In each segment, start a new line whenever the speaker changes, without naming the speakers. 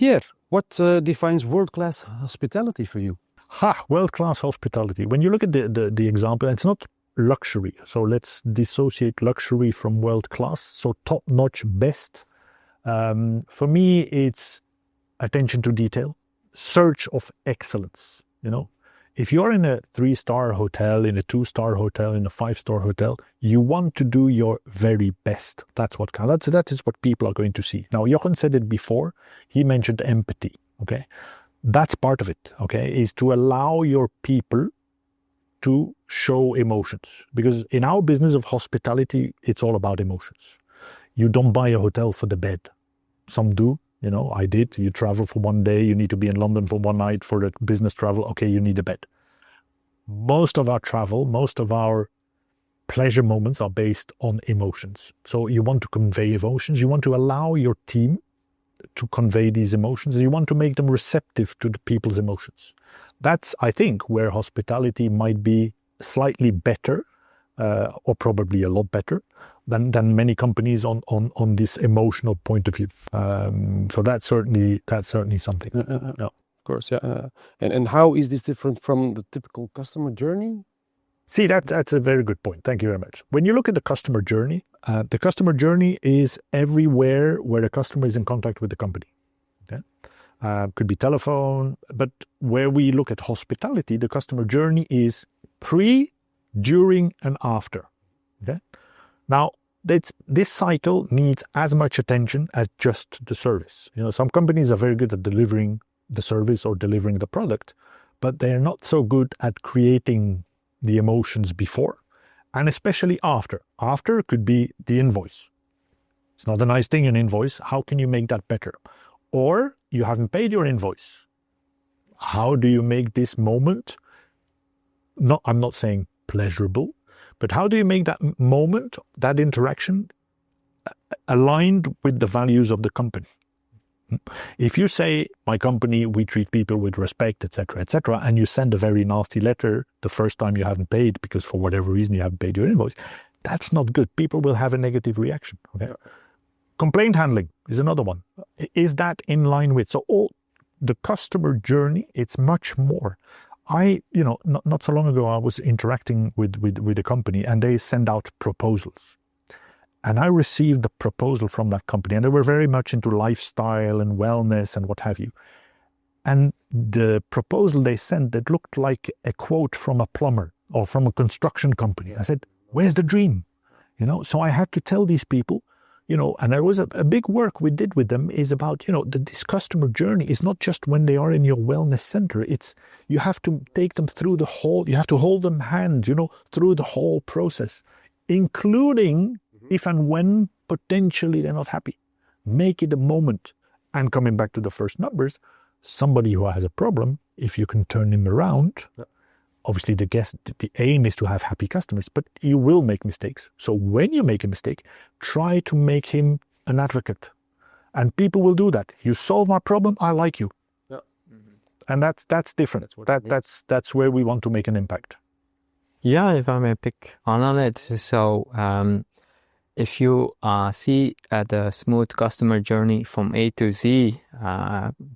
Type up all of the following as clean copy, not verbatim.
Pierre, what defines world-class hospitality for you?
World-class hospitality. When you look at the example, it's not luxury. So let's dissociate luxury from world-class. So top-notch, best. For me, it's attention to detail, search of excellence. If you're in a 3-star hotel, in a 2-star hotel, in a 5-star hotel, you want to do your very best. That's what counts. That is what people are going to see. Now, Jochen said it before. He mentioned empathy. Okay, that's part of it. Okay, is to allow your people to show emotions, because in our business of hospitality, it's all about emotions. You don't buy a hotel for the bed. Some do. I did. You travel for one day, you need to be in London for one night for the business travel. Okay, you need a bed. Most of our travel, most of our pleasure moments are based on emotions. So you want to convey emotions. You want to allow your team to convey these emotions. You want to make them receptive to the people's emotions. That's, I think, where hospitality might be slightly better, or probably a lot better than many companies on this emotional point of view. So that's certainly something.
Yeah. Of course, yeah. And how is this different from the typical customer journey?
See, that's a very good point. Thank you very much. When you look at the customer journey is everywhere where the customer is in contact with the company. Okay? Could be telephone, but where we look at hospitality, the customer journey is pre, during, and after. Okay? Now, this cycle needs as much attention as just the service. Some companies are very good at delivering the service or delivering the product, but they're not so good at creating the emotions before, and especially after. After could be the invoice. It's not a nice thing, an invoice. How can you make that better? Or you haven't paid your invoice. How do you make this moment, I'm not saying pleasurable, but how do you make that moment, that interaction, aligned with the values of the company? If you say, my company, we treat people with respect, etc., and you send a very nasty letter the first time you haven't paid because for whatever reason you haven't paid your invoice, that's not good. People will have a negative reaction. Okay? Complaint handling is another one. Is that in line with? So all the customer journey, it's much more. Not so long ago, I was interacting with a company and they send out proposals. And I received the proposal from that company, and they were very much into lifestyle and wellness and what have you. And the proposal they sent, that looked like a quote from a plumber or from a construction company. I said, where's the dream? So I had to tell these people, and there was a big work we did with them is about, this customer journey is not just when they are in your wellness center. It's, you have to take them through you have to hold them hand, through the whole process, including if and when potentially they're not happy. Make it a moment. And coming back to the first numbers, somebody who has a problem, if you can turn him around, obviously the aim is to have happy customers, but you will make mistakes. So when you make a mistake, try to make him an advocate. And people will do that. You solve my problem, I like you. Yeah. Mm-hmm. And that's different. That's where we want to make an impact.
Yeah, if I may pick on it. So if you see the smooth customer journey from A to Z,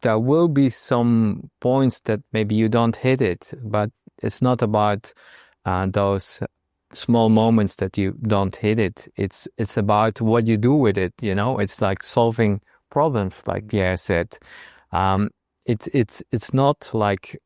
there will be some points that maybe you don't hit it, but it's not about those small moments that you don't hit it. It's about what you do with it. It's like solving problems, like Pierre said. It's not like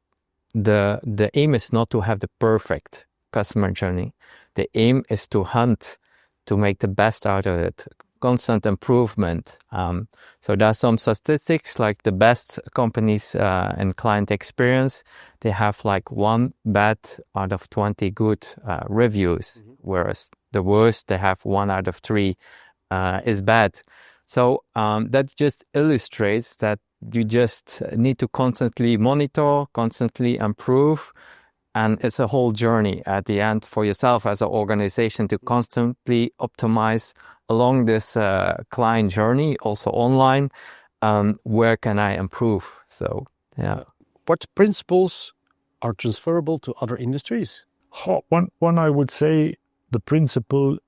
the aim is not to have the perfect customer journey. The aim is to hunt, to make the best out of it, constant improvement. So there's some statistics, like the best companies in client experience, they have like 1 bad out of 20 good reviews, whereas the worst, they have 1 out of 3 is bad. So that just illustrates that you just need to constantly monitor, constantly improve. And it's a whole journey at the end for yourself as an organization to constantly optimize along this client journey, also online. Where can I improve? So, yeah.
What principles are transferable to other industries?
One I would say, the principle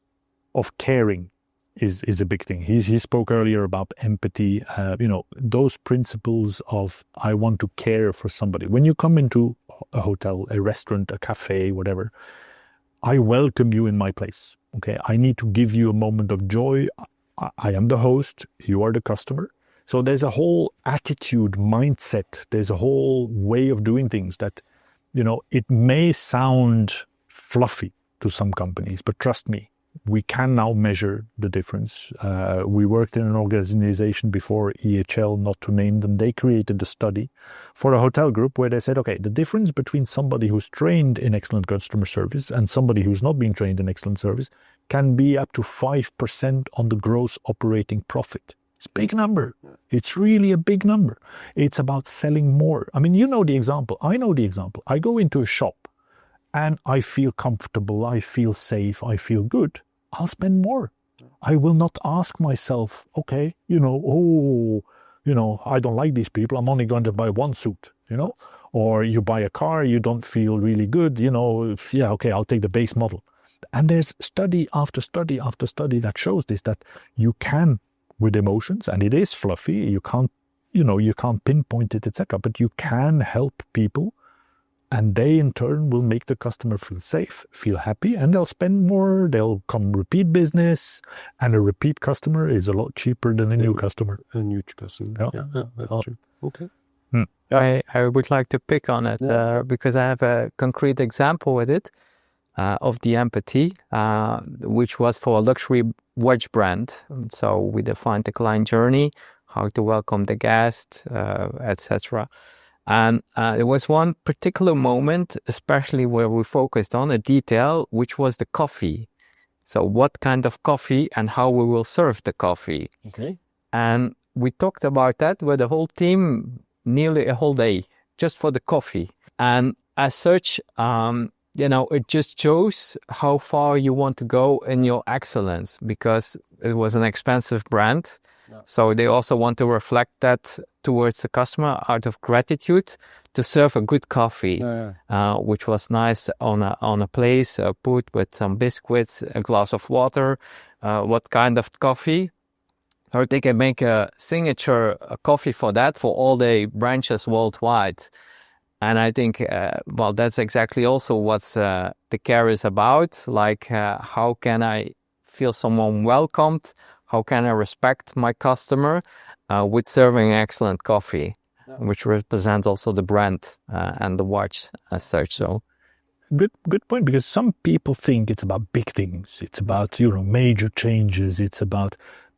of caring is a big thing. He spoke earlier about empathy, those principles of I want to care for somebody. When you come into a hotel, a restaurant, a cafe, whatever, I welcome you in my place. Okay, I need to give you a moment of joy. I am the host, you are the customer. So there's a whole attitude, mindset, there's a whole way of doing things that, it may sound fluffy to some companies, but trust me, we can now measure the difference. We worked in an organization before, EHL, not to name them. They created a study for a hotel group where they said, okay, the difference between somebody who's trained in excellent customer service and somebody who's not been trained in excellent service can be up to 5% on the gross operating profit. It's a big number. It's really a big number. It's about selling more. I mean, you know the example. I know the example. I go into a shop and I feel comfortable, I feel safe, I feel good. I'll spend more. I will not ask myself, okay, I don't like these people. I'm only going to buy one suit, or you buy a car, you don't feel really good, okay, I'll take the base model. And there's study after study after study that shows this, that you can, with emotions, and it is fluffy, you can't pinpoint it, etc., but you can help people. And they, in turn, will make the customer feel safe, feel happy, and they'll spend more. They'll come repeat business. And a repeat customer is a lot cheaper than a new customer.
A new customer. Yeah, that's true. Okay.
I would like to pick on it because I have a concrete example with it of the empathy, which was for a luxury watch brand. So we defined the client journey, how to welcome the guest, etc. And there was one particular moment, especially where we focused on a detail, which was the coffee. So what kind of coffee and how we will serve the coffee.
Okay.
And we talked about that with the whole team nearly a whole day, just for the coffee. And as such, it just shows how far you want to go in your excellence, because it was an expensive brand. Yeah. So they also want to reflect that towards the customer out of gratitude to serve a good coffee, which was nice on a place, put with some biscuits, a glass of water. What kind of coffee? Or they can make a signature coffee for that for all the branches worldwide. And I think, that's exactly also what the care is about. Like, how can I feel someone welcomed? How can I respect my customer with serving excellent coffee, which represents also the brand and the watch as such. So,
good point, because some people think it's about big things. It's about major changes.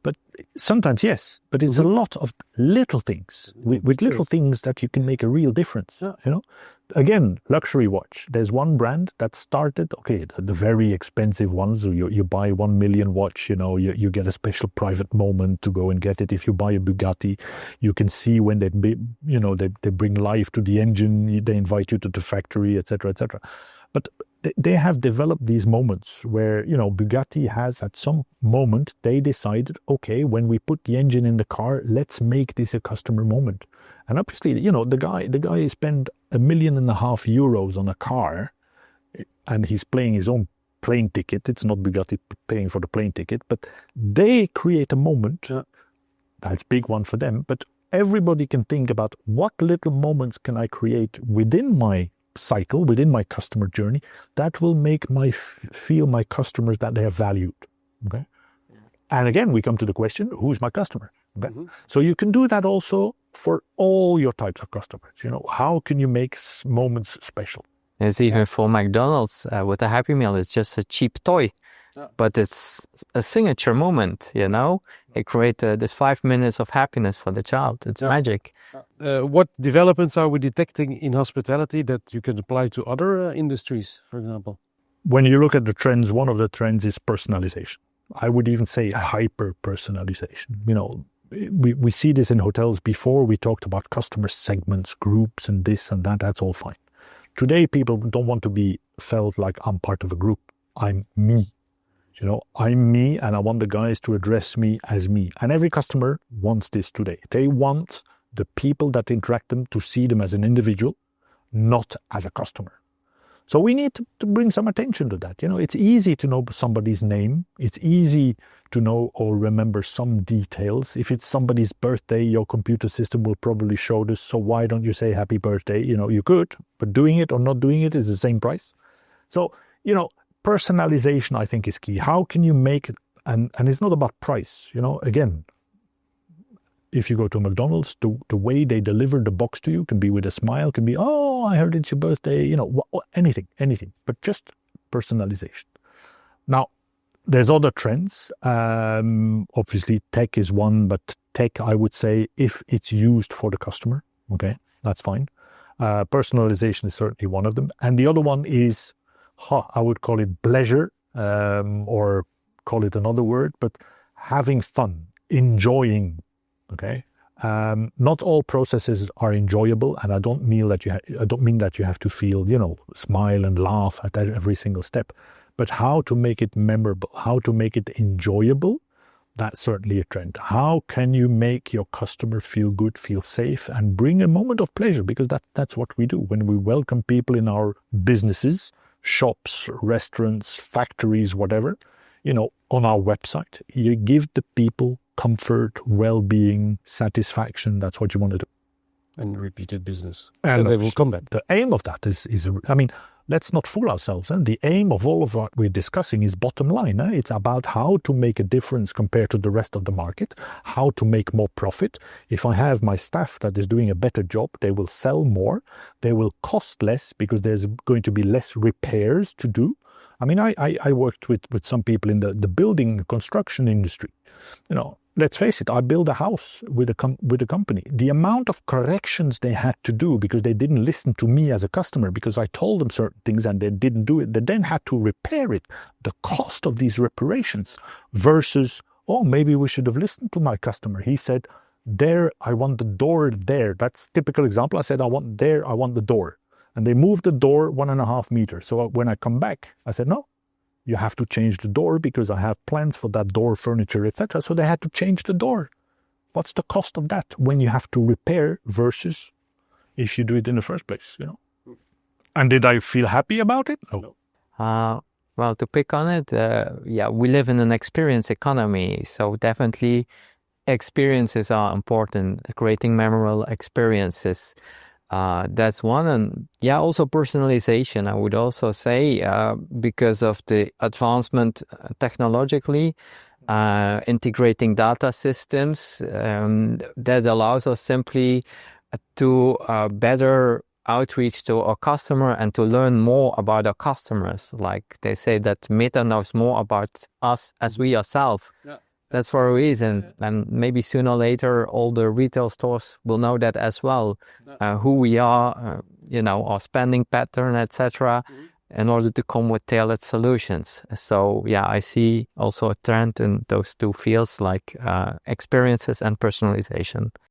But sometimes yes, but it's a lot of little things with little things that you can make a real difference. Again, luxury watch. There's one brand that started, the very expensive ones. You buy 1 million watch, you get a special private moment to go and get it. If you buy a Bugatti, you can see when they bring life to the engine, they invite you to the factory, etc., etc. But they have developed these moments where, Bugatti has at some moment, they decided, when we put the engine in the car, let's make this a customer moment. And obviously, the guy spent €1.5 million on a car, and he's paying his own plane ticket. It's not Bugatti paying for the plane ticket, but they create a moment. That's a big one for them. But everybody can think about what little moments can I create within my cycle, within my customer journey, that will make feel my customers that they are valued. Okay. And again, we come to the question, who's my customer? Okay. Mm-hmm. So you can do that also for all your types of customers. How can you make moments special?
It's even for McDonald's with a Happy Meal. It's just a cheap toy, but it's a signature moment. It creates this 5 minutes of happiness for the child. It's magic.
What developments are we detecting in hospitality that you can apply to other industries, for example?
When you look at the trends, one of the trends is personalization. I would even say hyper-personalization. We see this in hotels. Before we talked about customer segments, groups, and this and that. That's all fine. Today, people don't want to be felt like I'm part of a group. I'm me. I'm me, and I want the guys to address me as me. And every customer wants this today. They want the people that interact them to see them as an individual, not as a customer. So we need to bring some attention to that. It's easy to know somebody's name. It's easy to know or remember some details. If it's somebody's birthday, your computer system will probably show this. So why don't you say happy birthday? You could, but doing it or not doing it is the same price. So, personalization, I think, is key. How can you make it? And it's not about price. Again, if you go to McDonald's, the way they deliver the box to you can be with a smile, can be, oh, I heard it's your birthday, anything, but just personalization. Now, there's other trends. Obviously, tech is one, but tech, I would say, if it's used for the customer, okay, that's fine. Personalization is certainly one of them. And the other one is, I would call it pleasure, or call it another word, but having fun, enjoying. Okay, not all processes are enjoyable, and I don't mean that you have to feel, smile and laugh at every single step, but how to make it memorable, how to make it enjoyable. That's certainly a trend. How can you make your customer feel good, feel safe, and bring a moment of pleasure? Because that's what we do when we welcome people in our businesses, shops, restaurants, factories, whatever. On our website, you give the people comfort, well-being, satisfaction. That's what you want to do.
And repeated business.
And
so they will come back.
The aim of that is let's not fool ourselves. The aim of all of what we're discussing is bottom line. It's about how to make a difference compared to the rest of the market, how to make more profit. If I have my staff that is doing a better job, they will sell more. They will cost less because there's going to be less repairs to do. I worked with some people in the building construction industry. Let's face it, I built a house with a company. The amount of corrections they had to do because they didn't listen to me as a customer, because I told them certain things and they didn't do it. They then had to repair it. The cost of these reparations versus, maybe we should have listened to my customer. He said, I want the door there. That's a typical example. I said, I want the door. And they moved the door 1.5 meters. So when I come back, I said, no, you have to change the door because I have plans for that door, furniture, etc. So they had to change the door. What's the cost of that when you have to repair versus if you do it in the first place, And did I feel happy about it? No.
Well, to pick on it, we live in an experience economy. So definitely experiences are important, creating memorable experiences. That's one. And also personalization, I would also say, because of the advancement technologically, integrating data systems, that allows us simply to better outreach to our customer and to learn more about our customers. Like they say that Meta knows more about us as we ourselves. Yeah. That's for a reason, and maybe sooner or later all the retail stores will know that as well, who we are, our spending pattern, etc., in order to come with tailored solutions. So I see also a trend in those two fields, like experiences and personalization.